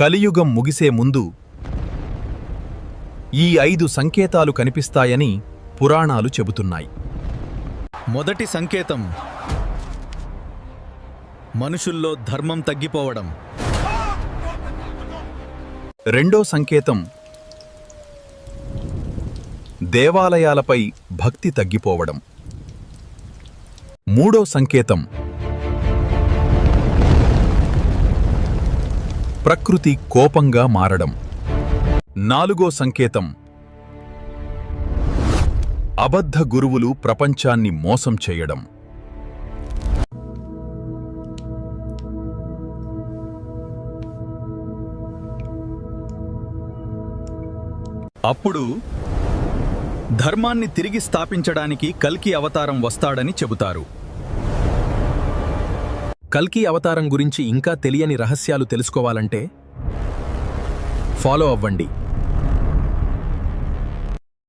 కలియుగం ముగిసే ముందు ఈ 5 సంకేతాలు కనిపిస్తాయని పురాణాలు చెబుతున్నాయి. మొదటి సంకేతం మనుషుల్లో ధర్మం తగ్గిపోవడం. రెండో సంకేతం దేవాలయాలపై భక్తి తగ్గిపోవడం. మూడో సంకేతం ప్రకృతి కోపంగా మారడం. నాలుగో సంకేతం అబద్ధ గురువులు ప్రపంచాన్ని మోసం చేయడం. అప్పుడు ధర్మాన్ని తిరిగి స్థాపించడానికి కల్కి అవతారం వస్తాడని చెబుతారు. కల్కి అవతారం గురించి ఇంకా తెలియని రహస్యాలు తెలుసుకోవాలంటే ఫాలో అవ్వండి.